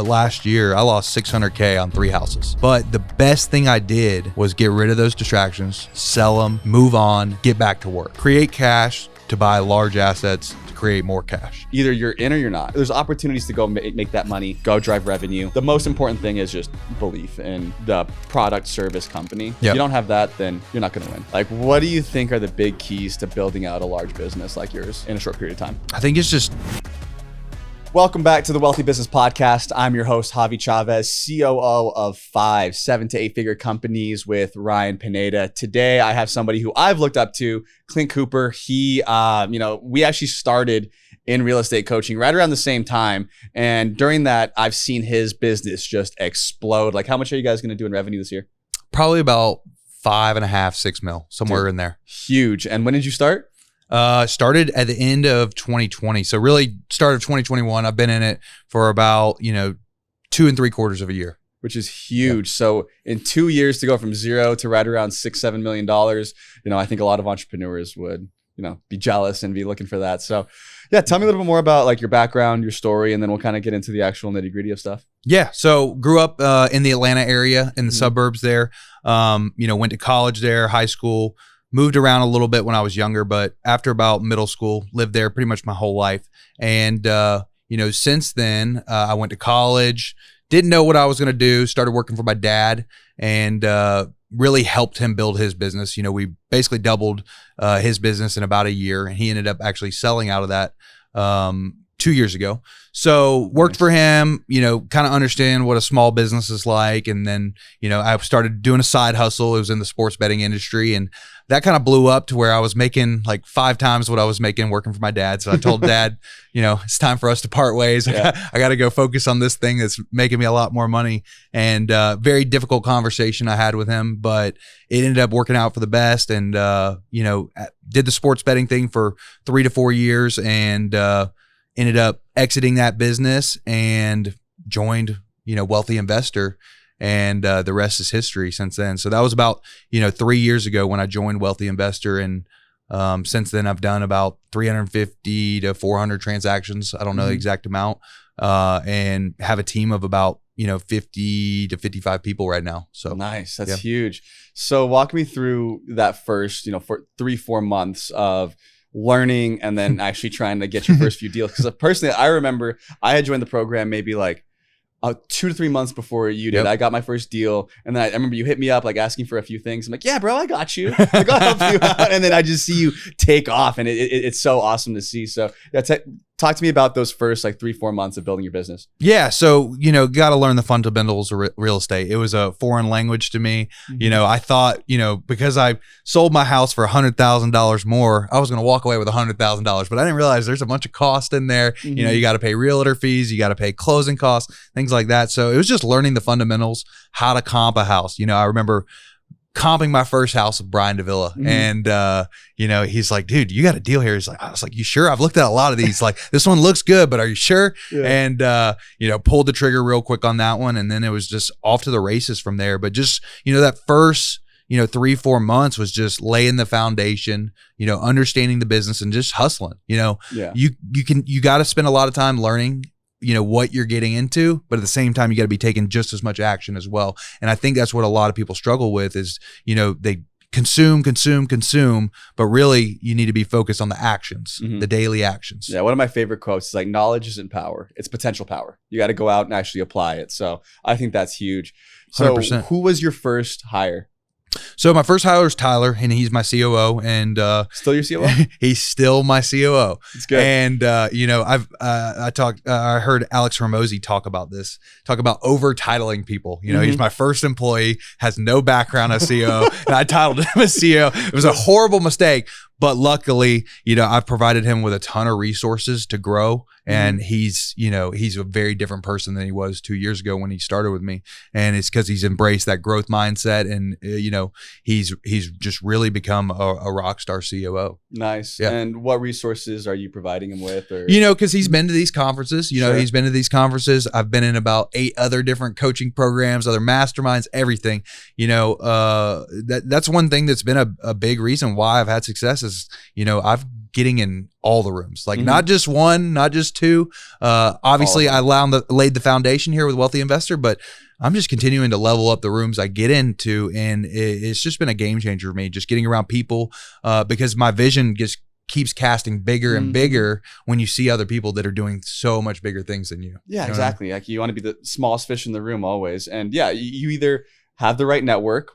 last year, I lost $600K on 3 houses. But the best thing I did was get rid of those distractions, sell them, move on, get back to work, create cash to buy large assets to create more cash. Either you're in or you're not. There's opportunities to go make that money, go drive revenue. The most important thing is just belief in the product, service, company. If you don't have that, then you're not going to win. Like, what do you think are the big keys to building out a large business like yours in a short period of time? I think it's just... Welcome back to the Wealthy Business Podcast. I'm your host, Javi Chavez, COO of 5 7 to 8 figure companies with Ryan Pineda. Today, I have somebody who I've looked up to, Clint Cooper. He, we actually started in real estate coaching right around the same time. And during that, I've seen his business just explode. Like, how much are you guys going to do in revenue this year? Probably about 5.5, 6 mil, somewhere in there. Huge. And when did you start? Started at the end of 2020. So really start of 2021. I've been in it for about, 2 3/4 of a year. Which is huge. Yeah. So in 2 years to go from zero to right around $6-7 million, I think a lot of entrepreneurs would, be jealous and be looking for that. So yeah, tell me a little bit more about like your background, your story, and then we'll kind of get into the actual nitty gritty of stuff. Yeah. So grew up in the Atlanta area, in the suburbs there. Went to college there, high school. Moved around a little bit when I was younger, but after about middle school, lived there pretty much my whole life. And, since then, I went to college, didn't know what I was going to do, started working for my dad, and really helped him build his business. We basically doubled his business in about a year, and he ended up actually selling out of that 2 years ago. So worked for him, kind of understand what a small business is like. And then, I started doing a side hustle. It was in the sports betting industry, and that kind of blew up to where I was making like 5 times what I was making working for my dad. So I told Dad, it's time for us to part ways. Yeah. I got to go focus on this thing that's making me a lot more money. And very difficult conversation I had with him, but it ended up working out for the best. And, did the sports betting thing for 3 to 4 years, and ended up exiting that business and joined, Wealthy Investor. And the rest is history since then. So that was about, 3 years ago when I joined Wealthy Investor. And since then, I've done about 350 to 400 transactions. I don't know the exact amount. And have a team of about, 50 to 55 people right now. So nice. That's huge. So walk me through that first, for 3-4 months of learning and then actually trying to get your first few deals. Because personally, I remember I had joined the program maybe like 2 to 3 months before you did. Yep. I got my first deal, and then I remember you hit me up like asking for a few things. I'm like, yeah, bro, I got you. Like, I'll help you out. And then I just see you take off, and it's so awesome to see. So yeah, talk to me about those first like 3-4 months of building your business. Yeah. So, got to learn the fundamentals of real estate. It was a foreign language to me. Mm-hmm. I thought, because I sold my house for $100,000 more, I was going to walk away with $100,000, but I didn't realize there's a bunch of cost in there. Mm-hmm. You got to pay realtor fees, you got to pay closing costs, things like that. So it was just learning the fundamentals, how to comp a house. I remember comping my first house with Brian Davila. Mm-hmm. And, he's like, dude, you got a deal here. I was like, you sure? I've looked at a lot of these. Like, this one looks good, but are you sure? Yeah. And, pulled the trigger real quick on that one. And then it was just off to the races from there. But just, that first, 3-4 months was just laying the foundation, understanding the business and just hustling. You got to spend a lot of time learning what you're getting into, but at the same time, you got to be taking just as much action as well. And I think that's what a lot of people struggle with is, they consume, but really you need to be focused on the actions, the daily actions. Yeah. One of my favorite quotes is like, knowledge isn't power, it's potential power. You got to go out and actually apply it. So I think that's huge. So 100%. Who was your first hire? So my first hire was Tyler, and he's my COO, and still your COO? He's still my COO. It's good. And I heard Alex Hormozi talk about over titling people. He's my first employee, has no background as COO, and I titled him a CEO. It was a horrible mistake, but luckily, I've provided him with a ton of resources to grow. And he's a very different person than he was 2 years ago when he started with me. And it's because he's embraced that growth mindset, and he's just really become a rock star COO. Nice. Yeah. And what resources are you providing him with? Or because he's been to these conferences. Sure. He's been to these conferences. I've been in about 8 other different coaching programs, other masterminds, everything. That's one thing that's been a big reason why I've had success is I've getting in all the rooms, like not just one, not just two. Obviously I laid the foundation here with Wealthy Investor, but I'm just continuing to level up the rooms I get into. And it's just been a game changer for me, just getting around people, because my vision just keeps casting bigger and bigger when you see other people that are doing so much bigger things than you. Yeah, you know exactly. Like you want to be the smallest fish in the room always. And yeah, you either have the right network,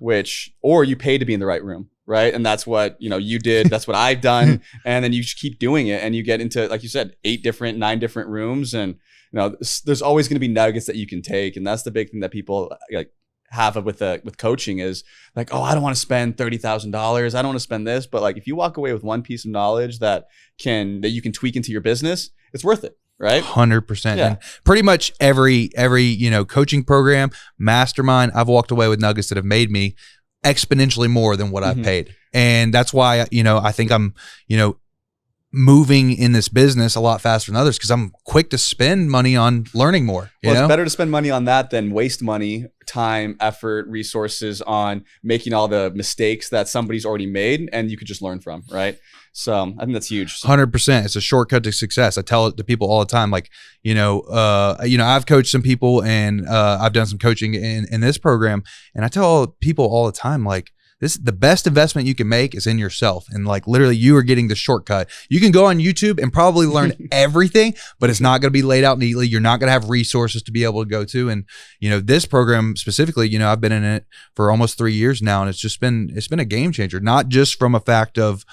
or you pay to be in the right room. Right. And that's what, you did. That's what I've done. And then you just keep doing it and you get into, like you said, 9 different rooms. And, there's always going to be nuggets that you can take. And that's the big thing that people like have with coaching is like, oh, I don't want to spend $30,000. I don't want to spend this. But like, if you walk away with one piece of knowledge that you can tweak into your business, it's worth it. Right. 100%. Yeah. And pretty much every, coaching program, mastermind, I've walked away with nuggets that have made me exponentially more than what I've paid. And that's why, I think I'm, moving in this business a lot faster than others because I'm quick to spend money on learning more. It's better to spend money on that than waste money, time, effort, resources on making all the mistakes that somebody's already made and you could just learn from, right? So I think that's huge. 100%. It's a shortcut to success. I tell it to people all the time. Like, I've coached some people and I've done some coaching in this program. And I tell people all the time, like, the best investment you can make is in yourself. And like literally you are getting the shortcut. You can go on YouTube and probably learn everything, but it's not going to be laid out neatly. You're not going to have resources to be able to go to. And, this program specifically, I've been in it for almost 3 years now. And it's been a game changer, not just from a fact of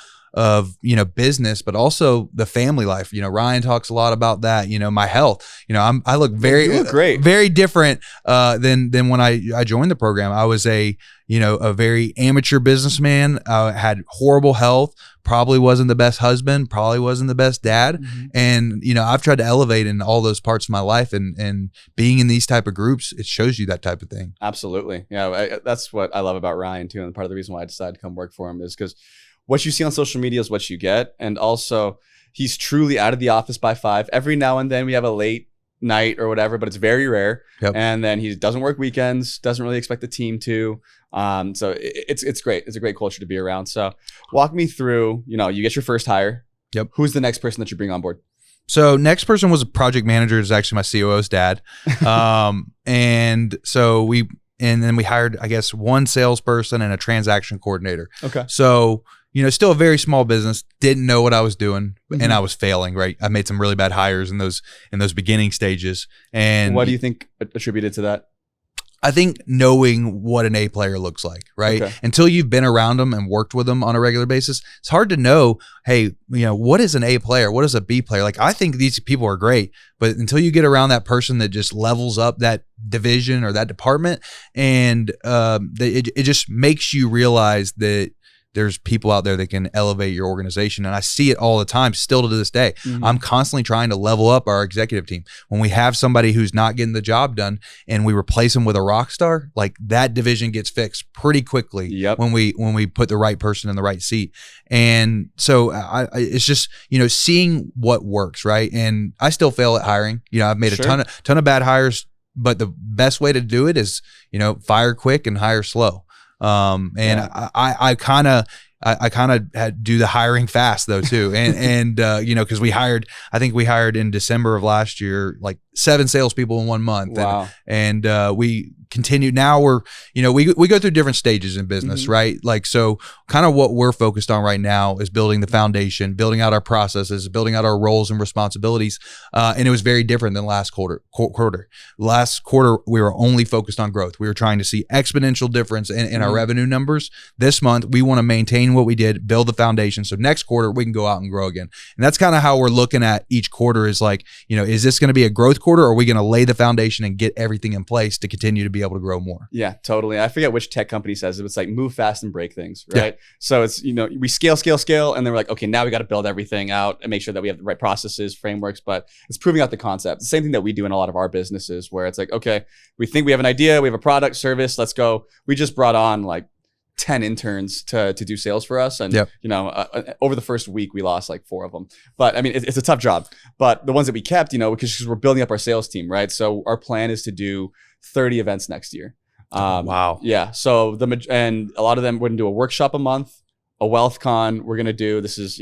business, but also the family life. Ryan talks a lot about that, my health, I look you look great, very different, than when I joined the program. I was a very amateur businessman. I had horrible health, probably wasn't the best husband, probably wasn't the best dad. And, I've tried to elevate in all those parts of my life and being in these type of groups, it shows you that type of thing. Absolutely. Yeah. That's what I love about Ryan too. And part of the reason why I decided to come work for him is because what you see on social media is what you get. And also he's truly out of the office by 5. Every now and then we have a late night or whatever, but it's very rare. Yep. And then he doesn't work weekends, doesn't really expect the team to. So it's great. It's a great culture to be around. So walk me through, you get your first hire. Yep. Who's the next person that you bring on board? So next person was a project manager. It's actually my COO's dad. And then we hired, I guess, one salesperson and a transaction coordinator. Okay. So, still a very small business, didn't know what I was doing and I was failing, right? I made some really bad hires in those beginning stages. And what do you think attributed to that? I think knowing what an A player looks like, right? Okay. Until you've been around them and worked with them on a regular basis, it's hard to know, hey, what is an A player? What is a B player? Like, I think these people are great, but until you get around that person that just levels up that division or that department, and it just makes you realize that there's people out there that can elevate your organization. And I see it all the time, still to this day. I'm constantly trying to level up our executive team. When we have somebody who's not getting the job done and we replace them with a rock star, like that division gets fixed pretty quickly. Yep. when we put the right person in the right seat. And so it's just, seeing what works, right? And I still fail at hiring. I've made a ton of bad hires, but the best way to do it is, fire quick and hire slow. I kind of had do the hiring fast though too. And cause I think we hired in December of last year, like 7 salespeople in 1 month. Wow. And we continue. Now we're, we go through different stages in business, right? Like, so kind of what we're focused on right now is building the foundation, building out our processes, building out our roles and responsibilities. And it was very different than last quarter. Last quarter, we were only focused on growth. We were trying to see exponential difference in our revenue numbers. This month, we want to maintain what we did, build the foundation. So next quarter, we can go out and grow again. And that's kind of how we're looking at each quarter is like, is this going to be a growth quarter or are we going to lay the foundation and get everything in place to continue to be able to grow more? Yeah, totally. I forget which tech company says it. It's like move fast and break things, right? Yeah. So it's, we scale, and then we're like, okay, now we got to build everything out and make sure that we have the right processes, frameworks, but it's proving out the concept. The same thing that we do in a lot of our businesses where it's like, okay, we think we have an idea, we have a product, service, let's go. We just brought on like 10 interns to do sales for us. And, over the first week, we lost like 4 of them. But I mean, it's a tough job. But the ones that we kept, because we're building up our sales team, right? So our plan is to do 30 events next year. Wow. Yeah. So and a lot of them, we're going to do a workshop a month, a wealth con. We're going to do, this is,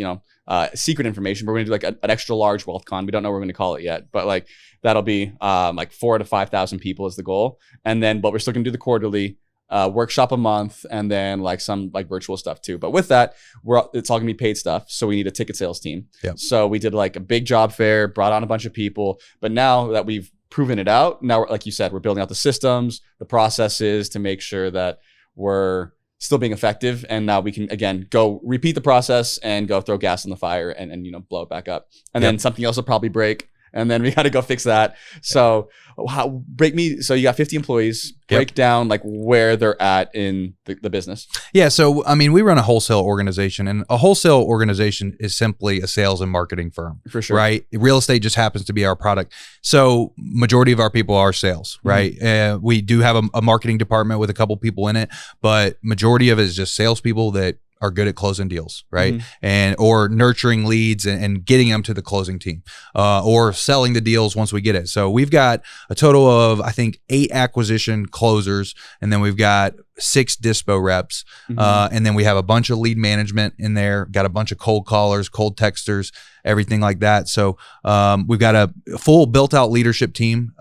secret information, but we're gonna do like an extra large wealth con. We don't know what we're gonna call it yet, but like that'll be like 4,000 to 5,000 people is the goal. And then, but we're still gonna do the quarterly workshop a month, and then like some like virtual stuff too. But with that, it's all gonna be paid stuff. So we need a ticket sales team. Yep. So we did like a big job fair, brought on a bunch of people. But now that we've proven it out, now, like you said, we're building out the systems, the processes to make sure that we're still being effective. And now we can, again, go repeat the process and go throw gas on the fire and blow it back up. And then something else will probably break. And then we got to go fix that. So so you got 50 employees, break down like where they're at in the business. Yeah. So, I mean, we run a wholesale organization, and a wholesale organization is simply a sales and marketing firm. For sure. Right. Real estate just happens to be our product. So majority of our people are sales, right? We do have a marketing department with a couple people in it, but majority of it is just salespeople that are good at closing deals, right? And or nurturing leads and getting them to the closing team, or selling the deals once we get it. So we've got a total of, I think, 8 acquisition closers, and then we've got 6 dispo reps, and then we have a bunch of lead management in there. Got a bunch of cold callers, cold texters, everything like that. So we've got a full built-out leadership team.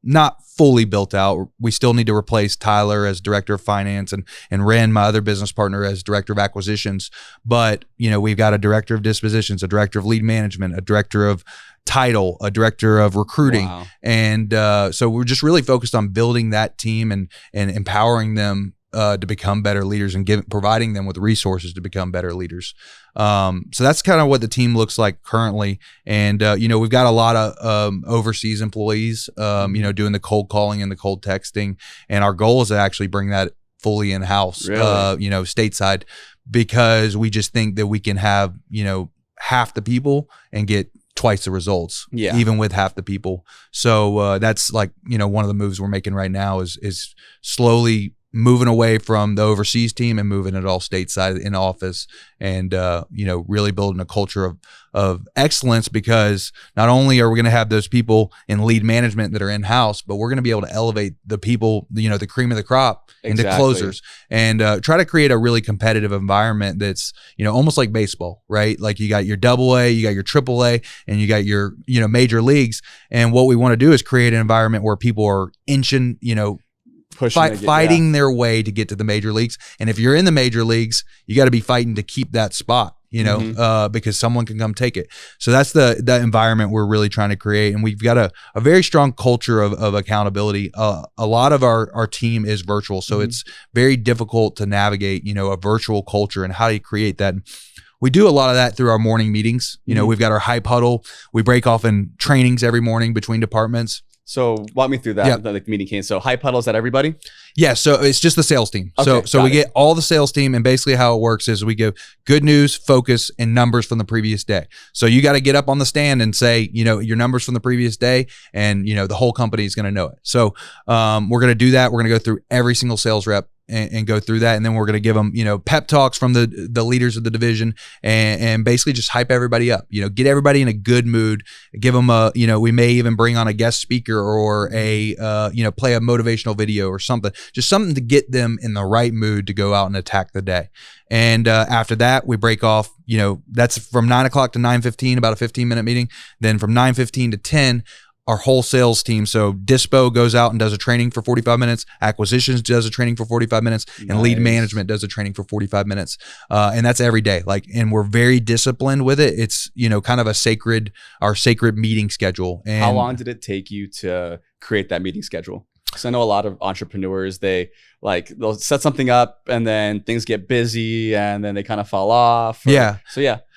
Not fully built out. We still need to replace Tyler as director of finance and Ren, my other business partner, as director of acquisitions. But we've got a director of dispositions, a director of lead management, a director of title, a director of recruiting. Wow. And so we're just really focused on building that team and empowering them to become better leaders and providing them with resources to become better leaders. So that's kind of what the team looks like currently. And, we've got a lot of overseas employees, doing the cold calling and the cold texting. And our goal is to actually bring that fully in-house, really? Stateside, because we just think that we can have, half the people and get twice the results, even with half the people. So that's like, one of the moves we're making right now is slowly moving away from the overseas team and moving it all stateside in office, and really building a culture of excellence, because not only are we going to have those people in lead management that are in house, but we're going to be able to elevate the people, the cream of the crop into closers, and try to create a really competitive environment that's almost like baseball, right? Like you got your AA, you got your AAA, and you got your major leagues. And what we want to do is create an environment where people are inching, fighting their way to get to the major leagues. And if you're in the major leagues, you got to be fighting to keep that spot, because someone can come take it. So that's the environment we're really trying to create. And we've got a very strong culture of accountability. A lot of our team is virtual, so it's very difficult to navigate, a virtual culture, and how do you create that. We do a lot of that through our morning meetings. We've got our hype huddle. We break off in trainings every morning between departments. So walk me through that, like meeting cadence. So hype huddle, is that everybody? Yeah, so it's just the sales team. Okay, so we get all the sales team, and basically how it works is we give good news, focus, and numbers from the previous day. So you got to get up on the stand and say, your numbers from the previous day, and the whole company is going to know it. So we're going to do that. We're going to go through every single sales rep and go through that, and then we're going to give them pep talks from the leaders of the division, and basically just hype everybody up, get everybody in a good mood, give them we may even bring on a guest speaker or a play a motivational video or something, just something to get them in the right mood to go out and attack the day. And after that, we break off, that's from 9 o'clock to 9:15, about a 15-minute meeting. Then from 9:15 to 10, our whole sales team. So Dispo goes out and does a training for 45 minutes. Acquisitions does a training for 45 minutes. And lead management does a training for 45 minutes. And that's every day. And we're very disciplined with it. It's, kind of our sacred meeting schedule. And how long did it take you to create that meeting schedule? Because I know a lot of entrepreneurs, they'll set something up and then things get busy and then they kind of fall off. So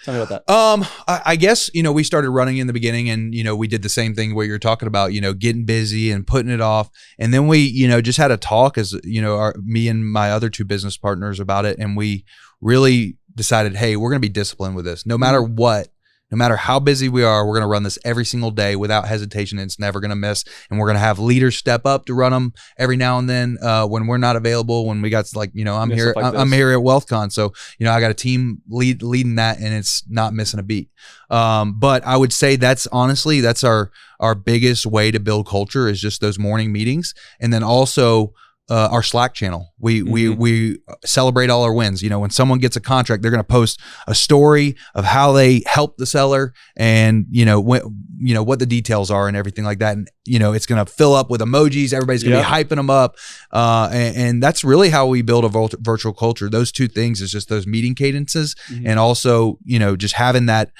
tell me about that. I guess, we started running in the beginning, and, we did the same thing where you're talking about, getting busy and putting it off. And then we, just had a talk as, me and my other 2 business partners about it. And we really decided, hey, we're going to be disciplined with this no matter what. No matter how busy we are, we're going to run this every single day without hesitation. It's never going to miss. And we're going to have leaders step up to run them every now and then when we're not available, when we got I'm here at WealthCon. So, I got a team leading that, and it's not missing a beat. But I would say that's our biggest way to build culture is just those morning meetings. And then also our Slack channel. We celebrate all our wins. You know, when someone gets a contract, they're going to post a story of how they helped the seller and, what the details are and everything like that. And, it's going to fill up with emojis. Everybody's going to be hyping them up. And that's really how we build a virtual culture. Those two things is just those meeting cadences and also, just having that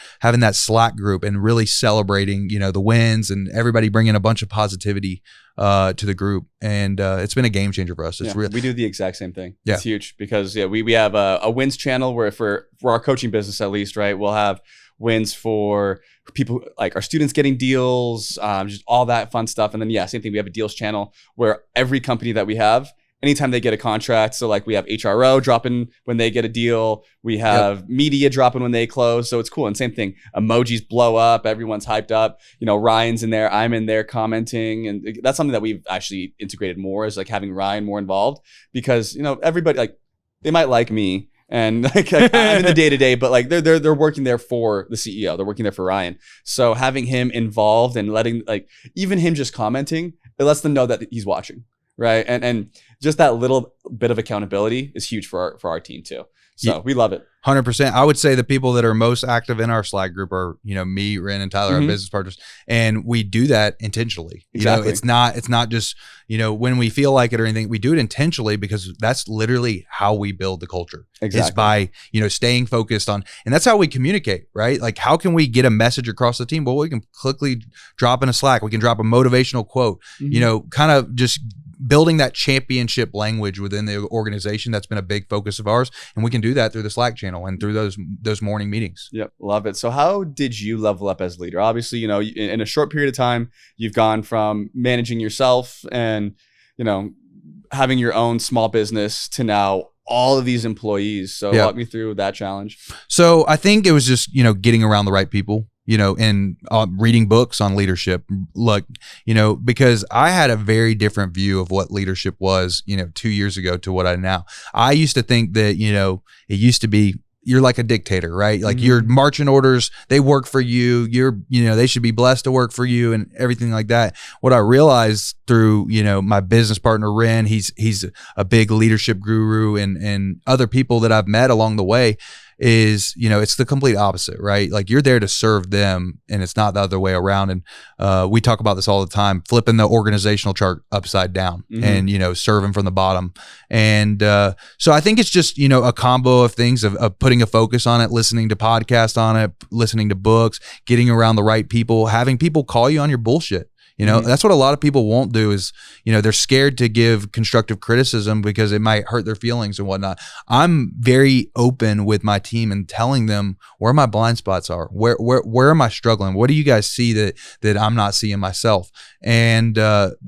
Slack group and really celebrating, the wins and everybody bringing a bunch of positivity to the group. And it's been a game changer for us. It's real. We do the exact same thing. Yeah. It's huge because we have a wins channel where for our coaching business, at least, right, we'll have wins for people like our students getting deals, just all that fun stuff. And then same thing. We have a deals channel where every company that we have, anytime they get a contract, so like we have HRO dropping when they get a deal, we have media dropping when they close. So it's cool. And same thing, emojis blow up, everyone's hyped up. Ryan's in there, I'm in there commenting. And that's something that we've actually integrated more, is like having Ryan more involved, because, everybody, like, they might like me. And like I'm in the day-to-day, but like they're working there for the CEO. They're working there for Ryan. So having him involved and letting, like, even him just commenting, it lets them know that he's watching, right? And just that little bit of accountability is huge for our team too. So we love it. 100%. I would say the people that are most active in our Slack group are, me, Ren, and Tyler, our business partners. And we do that intentionally. Exactly. It's not just, when we feel like it or anything, we do it intentionally because that's literally how we build the culture. Exactly. It's by, staying focused on, and that's how we communicate, right? Like, how can we get a message across the team? Well, we can quickly drop in a Slack. We can drop a motivational quote, kind of just building that championship language within the organization. That's been a big focus of ours. And we can do that through the Slack channel and through those morning meetings. Yep. Love it. So how did you level up as a leader? Obviously, in a short period of time, you've gone from managing yourself and, having your own small business to now all of these employees. So walk me through that challenge. So I think it was just, getting around the right people. And reading books on leadership, because I had a very different view of what leadership was, 2 years ago to what I now. I used to think that, it used to be, you're like a dictator, right? Like your marching orders, they work for you. They should be blessed to work for you and everything like that. What I realized through, my business partner, Ren, he's a big leadership guru and other people that I've met along the way, is, it's the complete opposite, right? Like, you're there to serve them and it's not the other way around. And we talk about this all the time, flipping the organizational chart upside down and, serving from the bottom. And so I think it's just, a combo of things of putting a focus on it, listening to podcasts on it, listening to books, getting around the right people, having people call you on your bullshit. That's what a lot of people won't do is, they're scared to give constructive criticism because it might hurt their feelings and whatnot. I'm very open with my team and telling them where my blind spots are. Where am I struggling? What do you guys see that I'm not seeing myself? And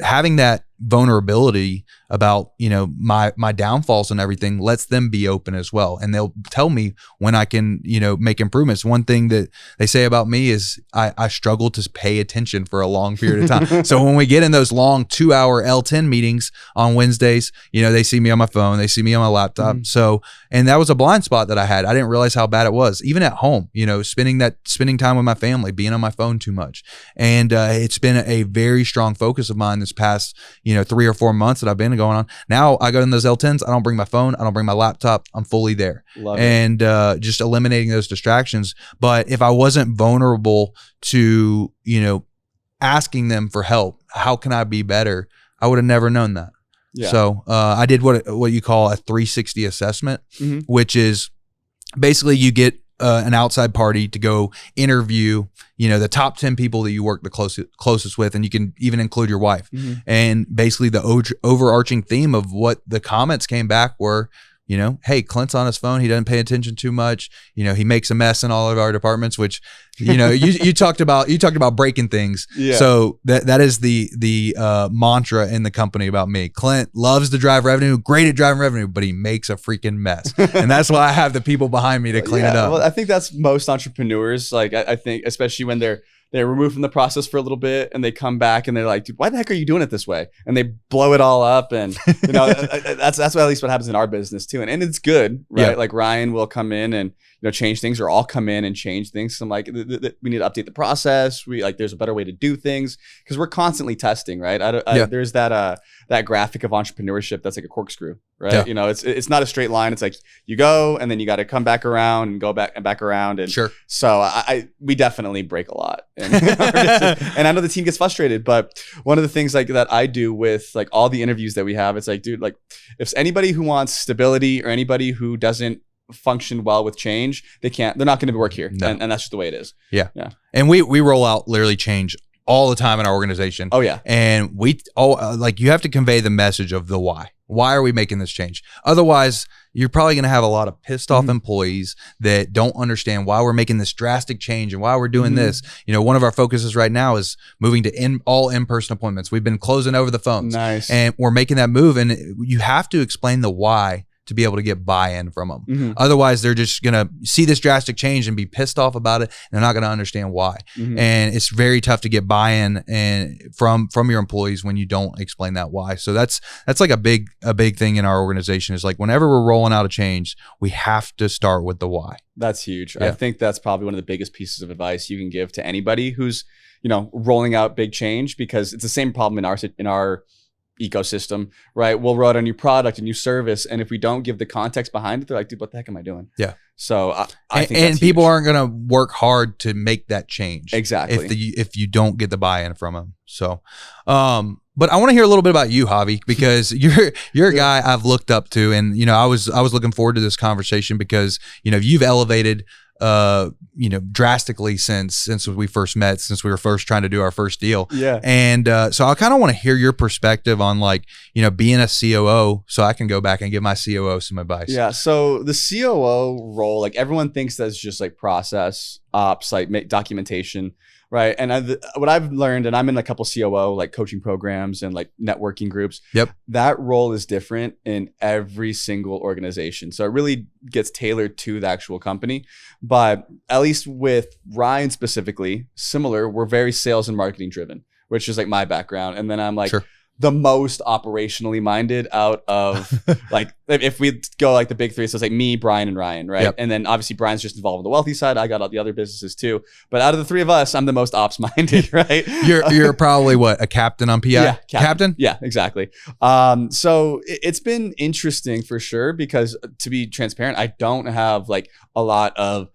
having that vulnerability about, my downfalls and everything lets them be open as well. And they'll tell me when I can, make improvements. One thing that they say about me is I struggle to pay attention for a long period of time. So when we get in those long 2-hour L10 meetings on Wednesdays, they see me on my phone, they see me on my laptop. So, and that was a blind spot that I had. I didn't realize how bad it was, even at home, spending time with my family, being on my phone too much. And it's been a very strong focus of mine this past, 3 or 4 months that I've been going on. Now I go in those L10s. I don't bring my phone. I don't bring my laptop. I'm fully there. Love it. And just eliminating those distractions. But if I wasn't vulnerable to, asking them for help, how can I be better? I would have never known that. Yeah. So I did what you call a 360 assessment, which is basically you get an outside party to go interview, the top 10 people that you work the closest with, and you can even include your wife. And basically the overarching theme of what the comments came back were, hey, Clint's on his phone. He doesn't pay attention too much. He makes a mess in all of our departments, which, you talked about breaking things. Yeah. So that is the mantra in the company about me. Clint loves to drive revenue, great at driving revenue, but he makes a freaking mess. And that's why I have the people behind me to clean it up. Well, I think that's most entrepreneurs. Like, I think, especially when they're removed from the process for a little bit and they come back and they're like, dude, why the heck are you doing it this way? And they blow it all up. And, that's at least what happens in our business too. And it's good, right? Yeah. Like Ryan will come in and, change things, or I'll come in and change things. So I'm like, we need to update the process. There's a better way to do things because we're constantly testing, right? There's that that graphic of entrepreneurship that's like a corkscrew, right? Yeah. You know, it's not a straight line. It's like you go and then you got to come back around and go back and back around. And Sure. so we definitely break a lot. And I know the team gets frustrated, but one of the things like that I do with like all the interviews that we have, it's like, dude, like if anybody who wants stability or anybody who doesn't function well with change, they're not going to work here. No. And that's just the way it is. Yeah. And we roll out literally change all the time in our organization. Oh yeah. And like you have to convey the message of the why. Why are we making this change? Otherwise, you're probably going to have a lot of pissed off employees that don't understand why we're making this drastic change and why we're doing this. You know, one of our focuses right now is moving to all in-person appointments. We've been closing over the phones. Nice. And we're making that move. And you have to explain the why to be able to get buy-in from them. Otherwise, they're just going to see this drastic change and be pissed off about it. And they're not going to understand why. And it's very tough to get buy-in from your employees when you don't explain that why. So that's like a big thing in our organization is like whenever we're rolling out a change, we have to start with the why. That's huge. Yeah. I think that's probably one of the biggest pieces of advice you can give to anybody who's, you know, rolling out big change, because it's the same problem in our ecosystem, right? We'll roll out a new product, a new service, and if we don't give the context behind it, they're like, dude, what the heck am I doing? Yeah. So I think and that's people huge. aren't going to work hard to make that change. Exactly. If you don't get the buy-in from them. So, but I want to hear a little bit about you, Javi, because you're a guy I've looked up to, and you know, I was looking forward to this conversation because you know you've elevated drastically since we first met, since we were first trying to do our first deal. Yeah. And so I kind of want to hear your perspective on like, you know, being a COO so I can go back and give my COO some advice. Yeah. So the COO role, like everyone thinks that's just like process ops, like documentation. Right. And what I've learned, and I'm in a couple COO like coaching programs and like networking groups. Yep. That role is different in every single organization. So it really gets tailored to the actual company. But at least with Ryan specifically, similar, we're very sales and marketing driven, which is like my background. And then I'm like, Sure. the most operationally minded out of like, if we go like the big three, so it's like me, Brian, and Ryan, right? Yep. And then obviously Brian's just involved with the wealthy side. I got all the other businesses too. But out of the three of us, I'm the most ops minded, right? You're probably what, a captain on PI? Yeah, captain? Yeah, exactly. So it's been interesting for sure, because to be transparent, I don't have like a lot of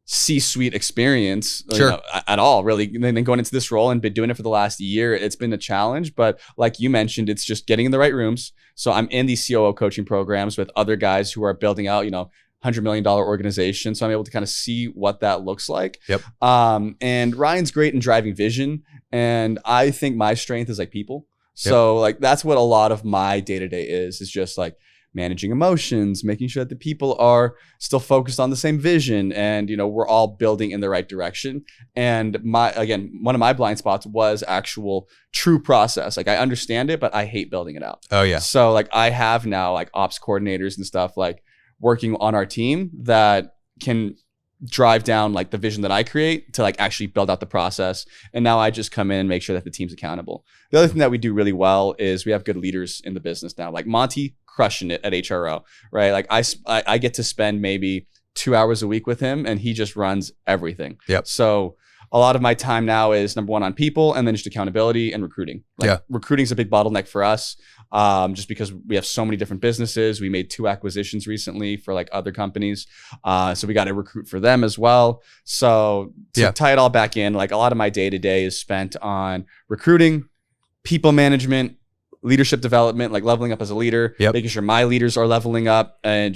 C-suite experience Sure. At all, really. And then going into this role and been doing it for the last year, it's been a challenge. But like you mentioned, it's just getting in the right rooms. So I'm in these COO coaching programs with other guys who are building out, $100 million organizations. So I'm able to kind of see what that looks like. Yep. And Ryan's great in driving vision. And I think my strength is like people. So like that's what a lot of my day-to-day is just like managing emotions, making sure that the people are still focused on the same vision, and we're all building in the right direction. And one of my blind spots was actual true process. Like I understand it, but I hate building it out. Oh yeah. So like I have now like ops coordinators and stuff like working on our team that can drive down like the vision that I create to like actually build out the process. And now I just come in and make sure that the team's accountable. The other thing that we do really well is we have good leaders in the business now. Like Monty, crushing it at HRO, right? Like I get to spend maybe 2 hours a week with him, and he just runs everything. Yep. So a lot of my time now is number one on people, and then just accountability and recruiting. Recruiting is a big bottleneck for us, just because we have so many different businesses. We made 2 acquisitions recently for like other companies. So we got to recruit for them as well. So to tie it all back in, like a lot of my day-to-day is spent on recruiting, people management, leadership development, like leveling up as a leader, making sure my leaders are leveling up, and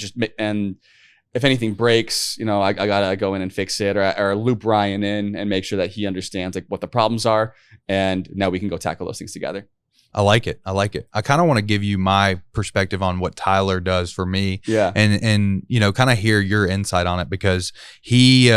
if anything breaks, I gotta go in and fix it, or loop Ryan in and make sure that he understands like what the problems are, and now we can go tackle those things together. I like it. I kind of want to give you my perspective on what Tyler does for me. Yeah. And kind of hear your insight on it, because he,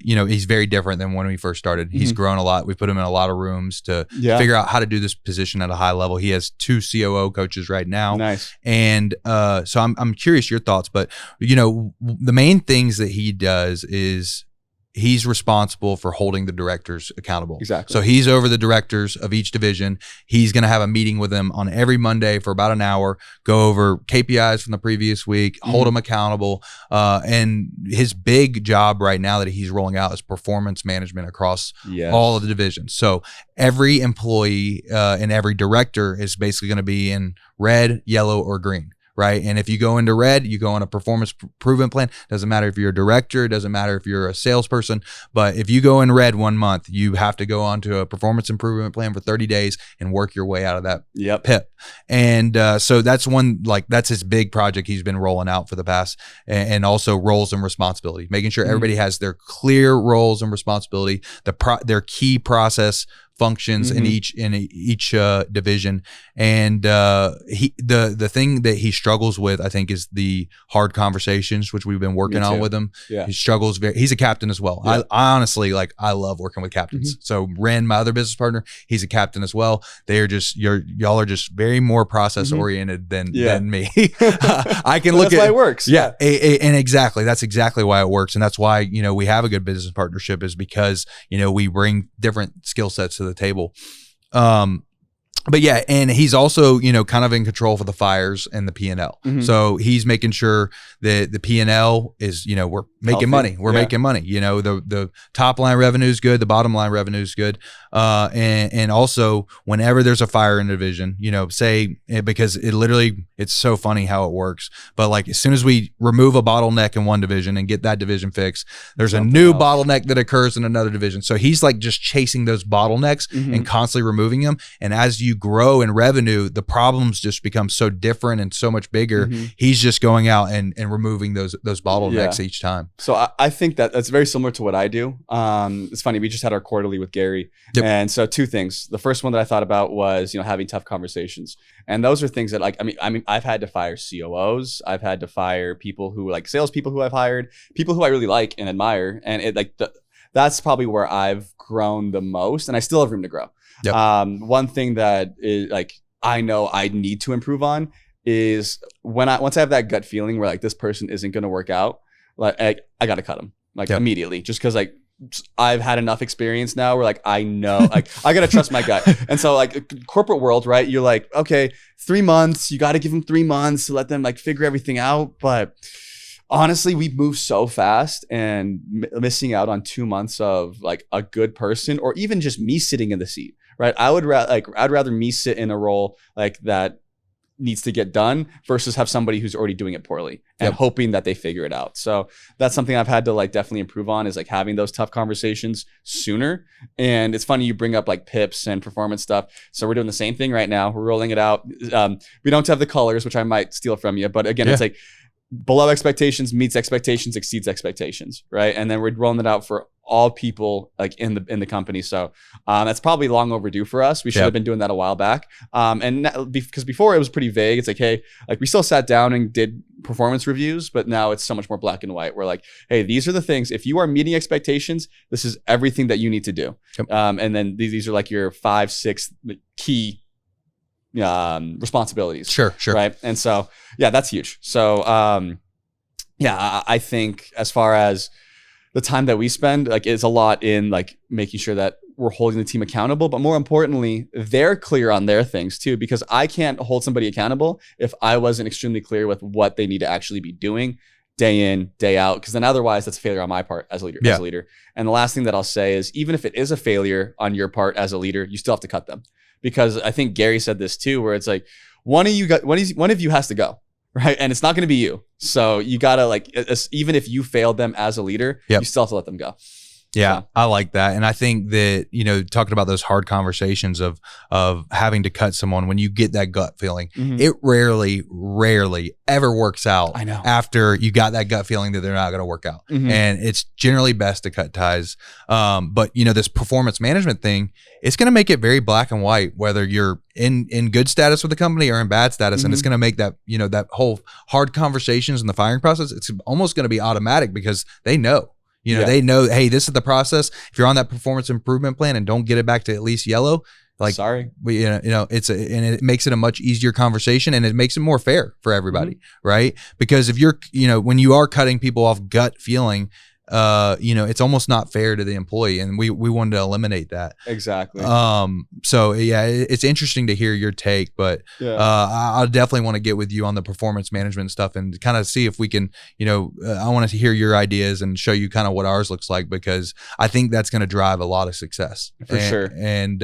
he's very different than when we first started. He's grown a lot. We put him in a lot of rooms to figure out how to do this position at a high level. He has 2 COO coaches right now. Nice. And so I'm curious your thoughts, but the main things that he does is he's responsible for holding the directors accountable. Exactly. So he's over the directors of each division. He's going to have a meeting with them on every Monday for about an hour, go over KPIs from the previous week, hold them accountable. And his big job right now that he's rolling out is performance management across all of the divisions. So every employee and every director is basically going to be in red, yellow, or green. Right. And if you go into red, you go on a performance improvement plan. Doesn't matter if you're a director, doesn't matter if you're a salesperson, but if you go in red 1 month, you have to go on to a performance improvement plan for 30 days and work your way out of that pit. And so that's that's his big project he's been rolling out for the past, and also roles and responsibility, making sure everybody has their clear roles and responsibility, their key process functions in each division. And the thing that he struggles with, I think, is the hard conversations, which we've been working on with him. He struggles he's a captain as well. I honestly, I love working with captains. So Ren, my other business partner, he's a captain as well. They are just y'all are just very more process oriented than me. I can look that's why it works. And exactly, that's exactly why it works. And that's why, we have a good business partnership, is because, we bring different skill sets to the table. But yeah, and he's also, kind of in control for the fires and the P&L. So he's making sure that the P&L is, we're making money. We're making money. The top line revenue is good. The bottom line revenue is good. And also whenever there's a fire in the division, because it's so funny how it works. But as soon as we remove a bottleneck in one division and get that division fixed, there's a new bottleneck that occurs in another division. So he's just chasing those bottlenecks and constantly removing them. And as you grow in revenue, the problems just become so different and so much bigger. He's just going out and removing those bottlenecks each time. So I think that's very similar to what I do. It's funny, we just had our quarterly with Gary. And so two things. The first one that I thought about was, having tough conversations. And those are things that I've had to fire COOs. I've had to fire people who salespeople who I've hired, people who I really like and admire. And that's probably where I've grown the most, and I still have room to grow. One thing that is I know I need to improve on is once I have that gut feeling where this person isn't going to work out, I got to cut them immediately, just because I've had enough experience now where I know I got to trust my gut. And so corporate world, right? You're okay, 3 months, you got to give them 3 months to let them figure everything out. But honestly, we've moved so fast, and missing out on 2 months of a good person, or even just me sitting in the seat, right? I'd rather me sit in a role that needs to get done versus have somebody who's already doing it poorly and hoping that they figure it out. So that's something I've had to definitely improve on, is having those tough conversations sooner. And it's funny you bring up PIPs and performance stuff. So we're doing the same thing right now. We're rolling it out. We don't have the colors, which I might steal from you, but again, it's below expectations, meets expectations, exceeds expectations, right? And then we're rolling it out for all people in the company. So that's probably long overdue for us. We should have been doing that a while back. Because before it was pretty vague. It's hey, we still sat down and did performance reviews, but now it's so much more black and white. We're hey, these are the things. If you are meeting expectations, this is everything that you need to do. And then these are your 5, 6 key responsibilities. Sure. Right. And so, that's huge. So, I think as far as the time that we spend, it's a lot in making sure that we're holding the team accountable, but more importantly, they're clear on their things too, because I can't hold somebody accountable if I wasn't extremely clear with what they need to actually be doing day in, day out, because then otherwise that's a failure on my part as a leader. And the last thing that I'll say is, even if it is a failure on your part as a leader, you still have to cut them. Because I think Gary said this too, where it's one of you has to go, right? And it's not going to be you. So you gotta even if you failed them as a leader, you still have to let them go. Yeah, so. I like that. And I think that, talking about those hard conversations of having to cut someone, when you get that gut feeling, it rarely ever works out. I know. After you got that gut feeling that they're not going to work out. And it's generally best to cut ties. But this performance management thing, it's going to make it very black and white, whether you're in good status with the company or in bad status. And it's going to make that, that whole hard conversations in the firing process, it's almost going to be automatic, because they know. They know, hey, this is the process. If you're on that performance improvement plan and don't get it back to at least yellow, sorry, and it makes it a much easier conversation, and it makes it more fair for everybody, right? Because if you're, when you are cutting people off gut feeling, it's almost not fair to the employee, and we wanted to eliminate that. Exactly. So yeah, it's interesting to hear your take, but I definitely want to get with you on the performance management stuff and kind of see if we can, I want to hear your ideas and show you kind of what ours looks like, because I think that's going to drive a lot of success for sure. And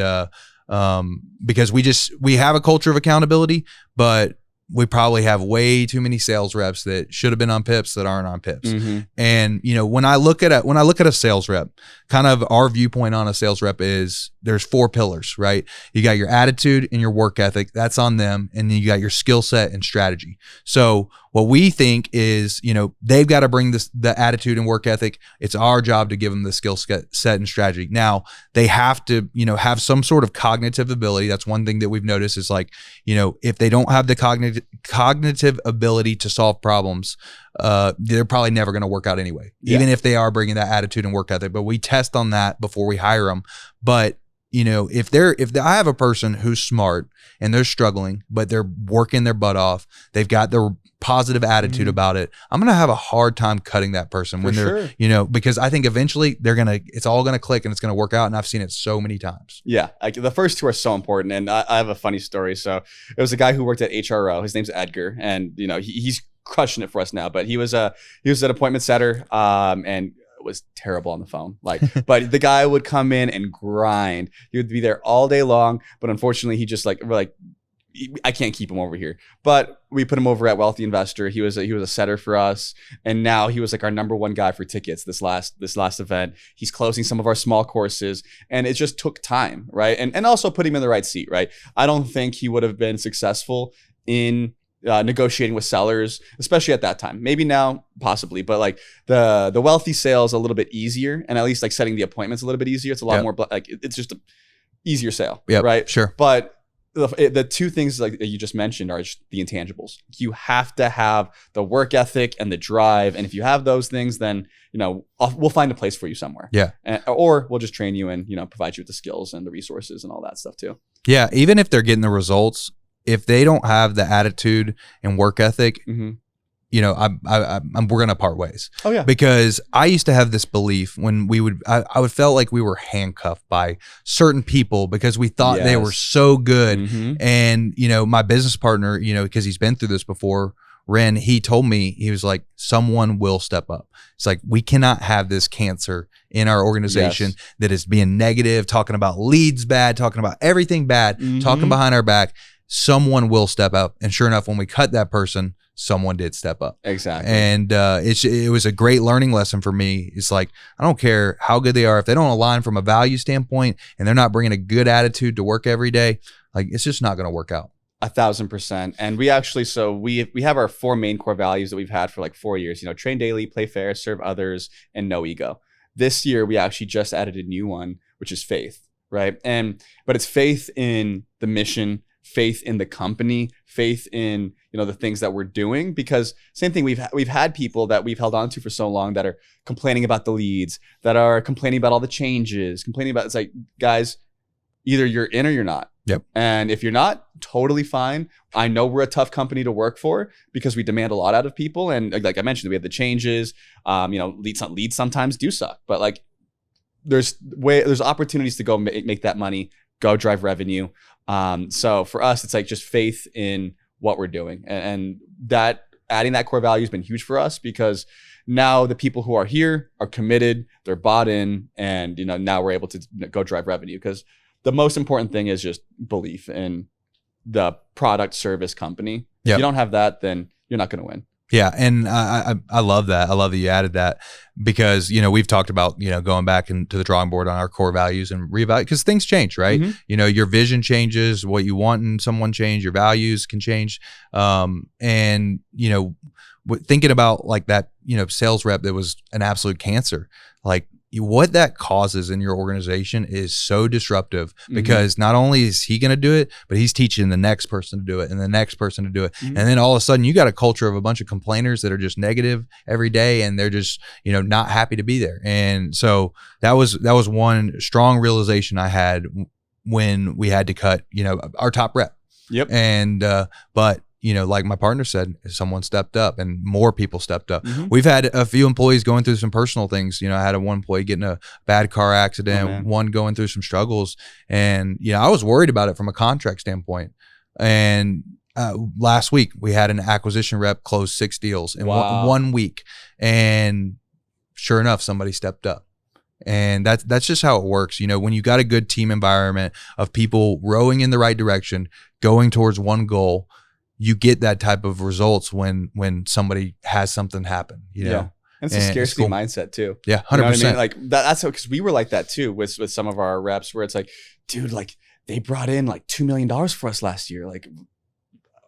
because we have a culture of accountability, but we probably have way too many sales reps that should have been on PIPs that aren't on PIPs. Mm-hmm. And when I look at a sales rep, kind of our viewpoint on a sales rep is there's 4 pillars, right? You got your attitude and your work ethic, that's on them, and then you got your skill set and strategy. So what we think is, they've got to bring the attitude and work ethic. It's our job to give them the skill set and strategy. Now they have to, have some sort of cognitive ability. That's one thing that we've noticed is like, if they don't have the cognitive ability to solve problems, they're probably never going to work out anyway, even if they are bringing that attitude and work ethic. But we test on that before we hire them. But if I have a person who's smart and they're struggling, but they're working their butt off, they've got their positive attitude about it, I'm going to have a hard time cutting that person when they're, because I think eventually it's all going to click and it's going to work out. And I've seen it so many times. Yeah. The first 2 are so important. And I have a funny story. So it was a guy who worked at HRO. His name's Edgar. And, he's crushing it for us now, but he was an appointment setter, and was terrible on the phone. But the guy would come in and grind. He would be there all day long. But unfortunately, he just we're like, I can't keep him over here. But we put him over at Wealthy Investor. He was a setter for us, and now he was like our number 1 guy for tickets this last event. He's closing some of our small courses, and it just took time, right? And also put him in the right seat, right? I don't think he would have been successful in negotiating with sellers, especially at that time. Maybe now, possibly, but the wealthy sale is a little bit easier, and at least setting the appointments a little bit easier. It's a lot more it's just a easier sale, right? Sure. But the 2 things that you just mentioned are just the intangibles. You have to have the work ethic and the drive, and if you have those things, then we'll find a place for you somewhere. Yeah. Or we'll just train you and provide you with the skills and the resources and all that stuff too. Yeah. Even if they're getting the results, if they don't have the attitude and work ethic, we're going to part ways. Oh yeah. Because I used to have this belief when I would felt like we were handcuffed by certain people because we thought they were so good. Mm-hmm. And, my business partner, because he's been through this before, Ren, he told me, he was like, someone will step up. It's like, we cannot have this cancer in our organization that is being negative, talking about leads bad, talking about everything bad, talking behind our back. Someone will step up. And sure enough, when we cut that person, someone did step up. Exactly. And it was a great learning lesson for me. It's like, I don't care how good they are. If they don't align from a value standpoint and they're not bringing a good attitude to work every day, it's just not going to work out. 1,000%. And we actually, we have our 4 main core values that we've had for 4 years, train daily, play fair, serve others, and no ego. This year, we actually just added a new one, which is faith, right? But it's faith in the mission, faith in the company, faith in the things that we're doing. Because same thing, we've had people that we've held on to for so long that are complaining about the leads, that are complaining about all the changes, it's like, guys, either you're in or you're not. Yep. And if you're not, totally fine. I know we're a tough company to work for because we demand a lot out of people, and like I mentioned, we have the changes. Leads sometimes do suck, but there's opportunities to go make that money, go drive revenue. So for us, it's just faith in what we're doing, and that adding that core value has been huge for us because now the people who are here are committed, they're bought in, and now we're able to go drive revenue because the most important thing is just belief in the product, service, company. If you don't have that, then you're not going to win. Yeah. And I love that. I love that you added that because, we've talked about, going back into the drawing board on our core values and reevaluate because things change, right? Mm-hmm. Your vision changes, what you want in someone change, your values can change. Thinking about that, sales rep that was an absolute cancer, what that causes in your organization is so disruptive because not only is he going to do it, but he's teaching the next person to do it and the next person to do it. And then all of a sudden you got a culture of a bunch of complainers that are just negative every day and they're just, not happy to be there. And so that was one strong realization I had when we had to cut, our top rep. Yep. And, but like my partner said, someone stepped up and more people stepped up. Mm-hmm. We've had a few employees going through some personal things. I had one employee getting a bad car accident, one going through some struggles. And, I was worried about it from a contract standpoint. And last week we had an acquisition rep close 6 deals in one week. And sure enough, somebody stepped up. And that's just how it works. When you got a good team environment of people rowing in the right direction, going towards one goal, you get that type of results when somebody has something happen, And it's a scarcity mindset too. Yeah, 100%. You know what I mean? Like that's because we were like that too with some of our reps, where it's like, dude, like they brought in like $2 million for us last year. Like,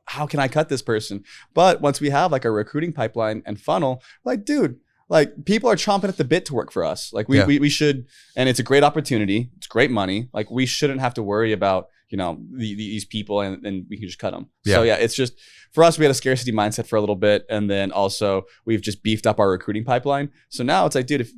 how can I cut this person? But once we have like a recruiting pipeline and funnel, like, dude, like people are chomping at the bit to work for us. Like we should, and it's a great opportunity. It's great money. Like we shouldn't have to worry about, these people and we can just cut them. Yeah. So it's just, for us, we had a scarcity mindset for a little bit. And then also we've just beefed up our recruiting pipeline. So now it's like, dude, if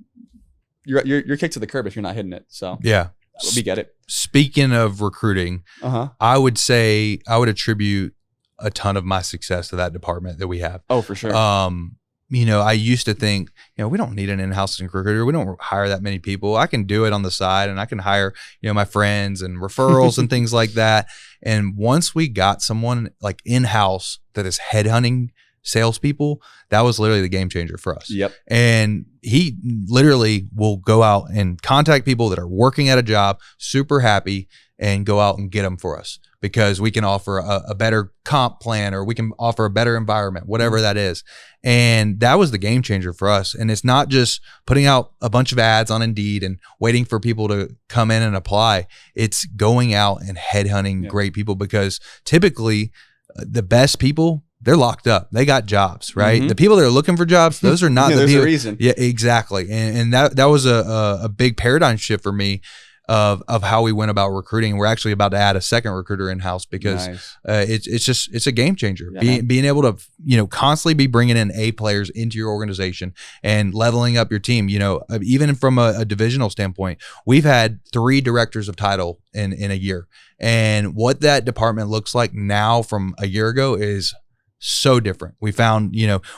you're kicked to the curb if you're not hitting it. So yeah, we get it. Speaking of recruiting, I would say I would attribute a ton of my success to that department that we have. Oh, for sure. I used to think, we don't need an in-house recruiter. We don't hire that many people. I can do it on the side and I can hire, my friends and referrals and things like that. And once we got someone like in-house that is headhunting salespeople, that was literally the game changer for us. Yep. And he literally will go out and contact people that are working at a job, super happy, and go out and get them for us, because we can offer a better comp plan, or we can offer a better environment, whatever that is. And that was the game changer for us. And it's not just putting out a bunch of ads on Indeed and waiting for people to come in and apply. It's going out and headhunting great people, because typically the best people, they're locked up. They got jobs, right? Mm-hmm. The people that are looking for jobs, those are not the people. There's a reason. Yeah, exactly. And that was a big paradigm shift for me of how we went about recruiting. We're actually about to add a second recruiter in-house, because it's a game changer. Being able to, constantly be bringing in A players into your organization and leveling up your team. Even from a divisional standpoint, we've had 3 directors of title in a year. And what that department looks like now from a year ago is so different. We found,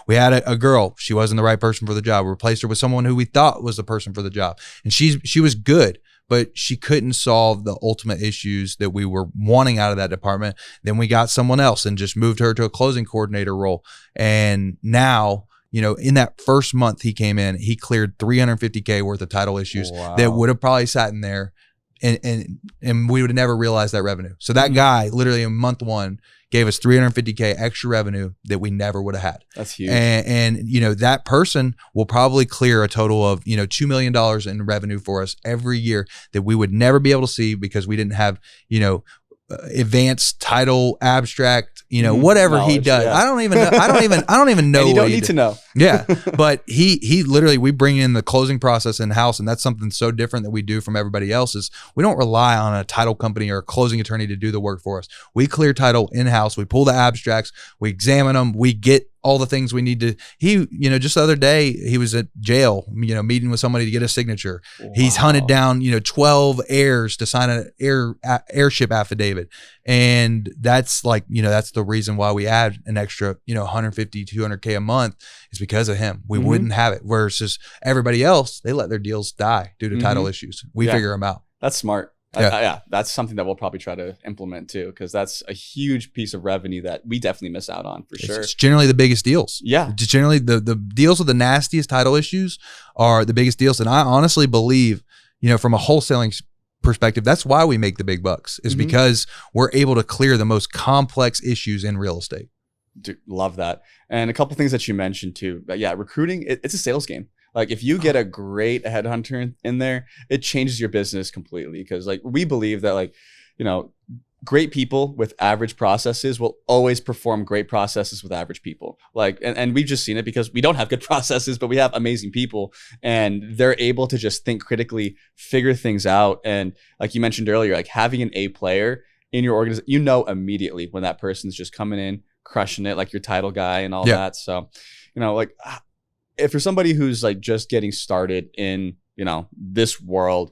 we had a girl, she wasn't the right person for the job. We replaced her with someone who we thought was the person for the job. And she was good, but she couldn't solve the ultimate issues that we were wanting out of that department. Then we got someone else and just moved her to a closing coordinator role. And now, in that first month he came in, he cleared $350K worth of title issues that would have probably sat in there, and we would have never realized that revenue. So that guy literally in month 1 gave us $350K extra revenue that we never would have had. That's huge. And that person will probably clear a total of, $2 million in revenue for us every year that we would never be able to see, because we didn't have, advanced title, abstract, whatever knowledge, he does. Yeah. I don't even know. And you don't need to know. Yeah. But he literally, we bring in the closing process in-house, and that's something so different that we do from everybody else. Is we don't rely on a title company or a closing attorney to do the work for us. We clear title in-house. We pull the abstracts, we examine them, we get all the things we need to. He, just the other day, he was at jail, meeting with somebody to get a signature. Wow. He's hunted down, 12 heirs to sign an heirship affidavit. And that's that's the reason why we add an extra, 150, 200K a month, is because of him. We wouldn't have it. Versus everybody else, they let their deals die due to title issues. We figure them out. That's smart. Yeah, that's something that we'll probably try to implement too, because that's a huge piece of revenue that we definitely miss out on for sure. It's generally the biggest deals. Yeah. It's generally the deals with the nastiest title issues are the biggest deals. And I honestly believe, from a wholesaling perspective, that's why we make the big bucks, is because we're able to clear the most complex issues in real estate. Dude, love that. And a couple things that you mentioned too. But yeah, recruiting, it's a sales game. Like if you get a great headhunter in there, it changes your business completely. Because we believe that great people with average processes will always perform great processes with average people. And we've just seen it because we don't have good processes, but we have amazing people, and they're able to just think critically, figure things out. And like you mentioned earlier, having an A player in your organization, immediately when that person's just coming in, crushing it, like your title guy and all that. So, if you're somebody who's just getting started in, this world,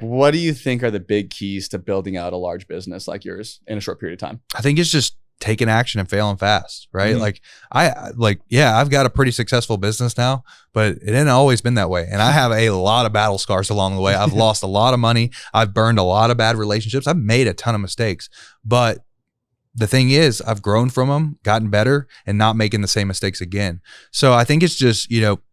what do you think are the big keys to building out a large business like yours in a short period of time? I think it's just taking action and failing fast, right? Mm-hmm. I've got a pretty successful business now, but it hasn't always been that way. And I have a lot of battle scars along the way. I've lost a lot of money. I've burned a lot of bad relationships. I've made a ton of mistakes, but the thing is, I've grown from them, gotten better, and not making the same mistakes again. So I think it's just,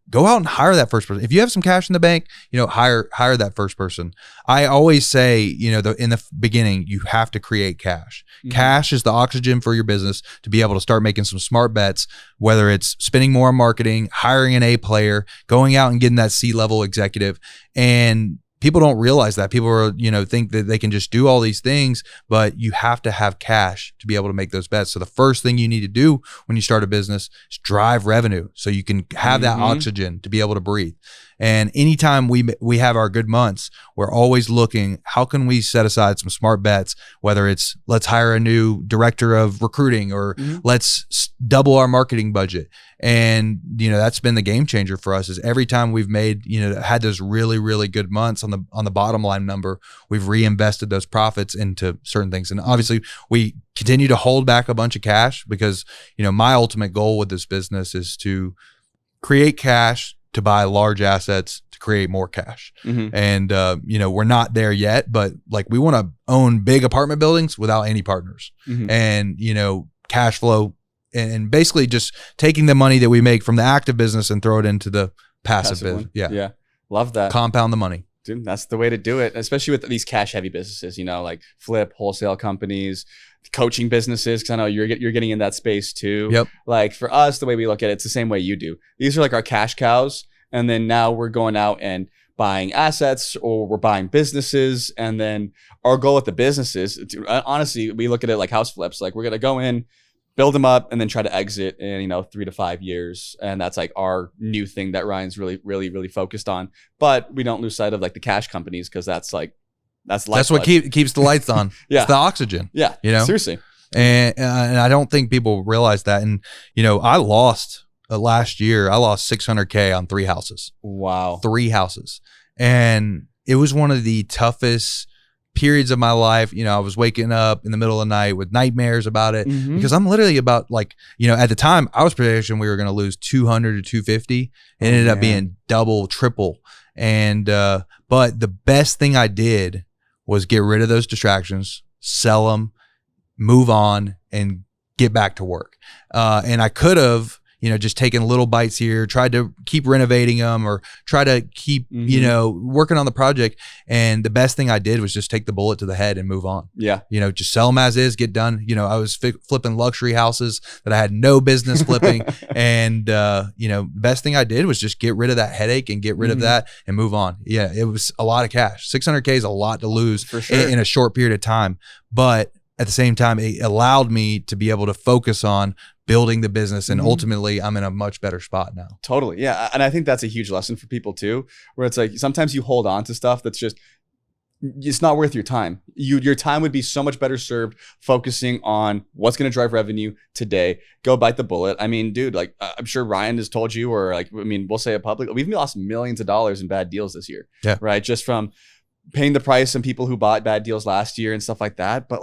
go out and hire that first person. If you have some cash in the bank, hire that first person. I always say, in the beginning, you have to create cash. Mm-hmm. Cash is the oxygen for your business to be able to start making some smart bets, whether it's spending more on marketing, hiring an A player, going out and getting that C-level executive. And people don't realize that. People are, think that they can just do all these things, but you have to have cash to be able to make those bets. So the first thing you need to do when you start a business is drive revenue so you can have that oxygen to be able to breathe. And anytime we have our good months, we're always looking, how can we set aside some smart bets, whether it's let's hire a new director of recruiting or let's double our marketing budget. And, that's been the game changer for us is every time we've made, had those really, really good months on the bottom line number, we've reinvested those profits into certain things. And obviously we continue to hold back a bunch of cash because, my ultimate goal with this business is to create cash to buy large assets to create more cash. Mm-hmm. And, we're not there yet, but we want to own big apartment buildings without any partners and, cash flow and basically just taking the money that we make from the active business and throw it into the passive business. Yeah. Yeah. Love that. Compound the money. Dude, that's the way to do it, especially with these cash heavy businesses, like flip, wholesale companies, coaching businesses, because I know you're getting in that space too. Yep. For us, the way we look at it, it's the same way you do. These are our cash cows. And then now we're going out and buying assets or we're buying businesses. And then our goal with the businesses, honestly, we look at it like house flips. We're going to go in, build them up, and then try to exit in 3 to 5 years. And that's our new thing that Ryan's really, really, really focused on. But we don't lose sight of the cash companies because that's what keeps the lights on. Yeah. It's the oxygen. Yeah. Seriously. And I don't think people realize that. And I lost last year. I lost $600K on 3 houses. Wow. 3 houses, and it was one of the toughest periods of my life. I was waking up in the middle of the night with nightmares about it because I'm literally about at the time I was predicting we were going to lose 200 to 250. It ended up being double, triple. And, but the best thing I did was get rid of those distractions, sell them, move on, and get back to work. And I could have, just taking little bites here, tried to keep renovating them or try to keep, working on the project. And the best thing I did was just take the bullet to the head and move on. Yeah. Just sell them as is, get done. I was flipping luxury houses that I had no business flipping. And, the best thing I did was just get rid of that headache and get rid of that and move on. Yeah. It was a lot of cash. 600K is a lot to lose for sure in a short period of time. But at the same time, it allowed me to be able to focus on building the business. And ultimately I'm in a much better spot now. Totally. Yeah. And I think that's a huge lesson for people too, where it's sometimes you hold on to stuff that's just, it's not worth your time. Your time would be so much better served focusing on what's going to drive revenue today. Go bite the bullet. I mean, dude, I'm sure Ryan has told you, or we'll say it publicly. We've lost millions of dollars in bad deals this year. Yeah. Right. Just from paying the price and people who bought bad deals last year and stuff like that. But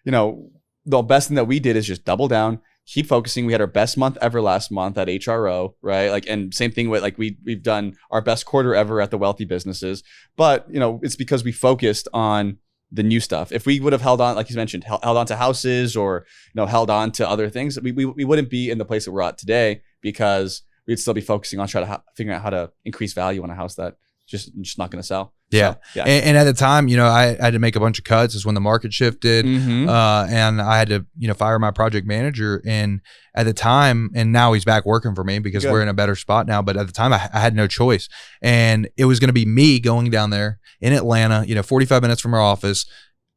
the best thing that we did is just double down, keep focusing. We had our best month ever last month at HRO, right? And same thing with we've done our best quarter ever at the wealthy businesses. But it's because we focused on the new stuff. If we would have held on, like you mentioned, held on to houses or held on to other things, we wouldn't be in the place that we're at today because we'd still be focusing on trying to figuring out how to increase value on a house that just not going to sell. Yeah. So, yeah. And at the time, I had to make a bunch of cuts. Is when the market shifted. And I had to, fire my project manager. And at the time, and now he's back working for me because we're in a better spot now. But at the time I had no choice. And it was going to be me going down there in Atlanta, 45 minutes from our office,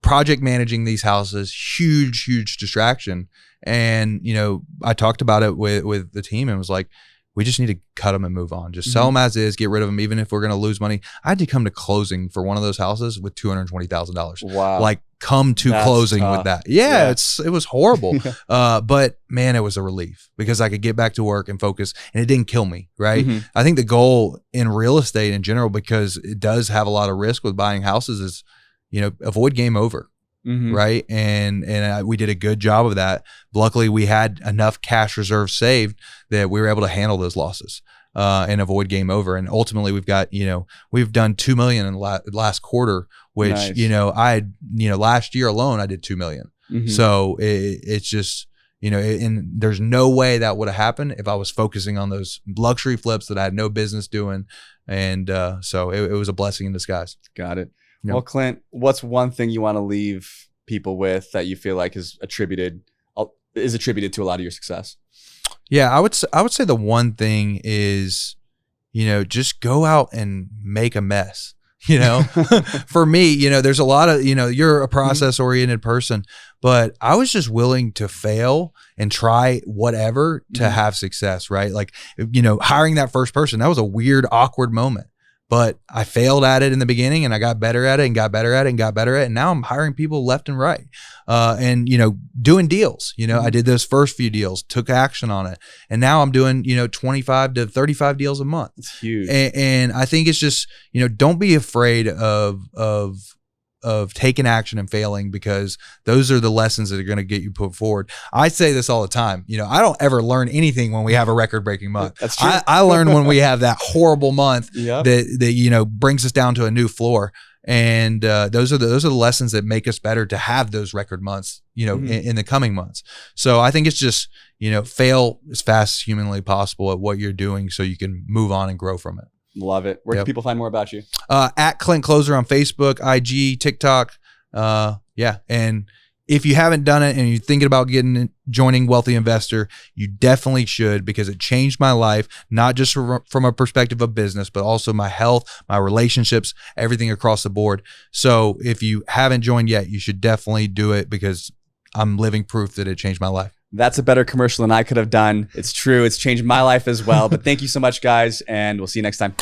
project managing these houses, huge distraction. And, I talked about it with the team and was like, we just need to cut them and move on. Just sell them as is, get rid of them, even if we're going to lose money. I had to come to closing for one of those houses with $220,000. Wow. Come to That's closing tough. with that. Yeah. It was horrible. But man, it was a relief because I could get back to work and focus and it didn't kill me. Right. I think the goal in real estate in general, because it does have a lot of risk with buying houses, is, avoid game over. right? And we did a good job of that. Luckily, we had enough cash reserves saved that we were able to handle those losses and avoid game over. And ultimately, we've got, we've done 2 million in the last quarter, which, nice. Last year alone, I did 2 million. So it's just, and there's no way that would have happened if I was focusing on those luxury flips that I had no business doing. And so it was a blessing in disguise. Got it. Yep. Well, Clint, what's one thing you want to leave people with that you feel like is attributed to a lot of your success? Yeah, I would say the one thing is, just go out and make a mess. For me, there's a lot of, you're a process oriented person, but I was just willing to fail and try whatever to have success, right? Like, hiring that first person, that was a weird, awkward moment, but I failed at it in the beginning and I got better at it and got better at it and got better at it. And now I'm hiring people left and right. And, doing deals, I did those first few deals, took action on it. And now I'm doing, 25 to 35 deals a month. It's huge. And I think it's just, don't be afraid of taking action and failing, because those are the lessons that are going to get you put forward. I say this all the time. I don't ever learn anything when we have a record breaking month. That's true. I learn when we have that horrible month that brings us down to a new floor. And those are the lessons that make us better to have those record months, in the coming months. So I think it's just, fail as fast as humanly possible at what you're doing so you can move on and grow from it. Love it. Where can people find more about you? At Clint Closer on Facebook, IG, TikTok. And if you haven't done it and you're thinking about joining Wealthy Investor, you definitely should, because it changed my life, not just from a perspective of business, but also my health, my relationships, everything across the board. So if you haven't joined yet, you should definitely do it, because I'm living proof that it changed my life. That's a better commercial than I could have done. It's true. It's changed my life as well. But thank you so much, guys, and we'll see you next time.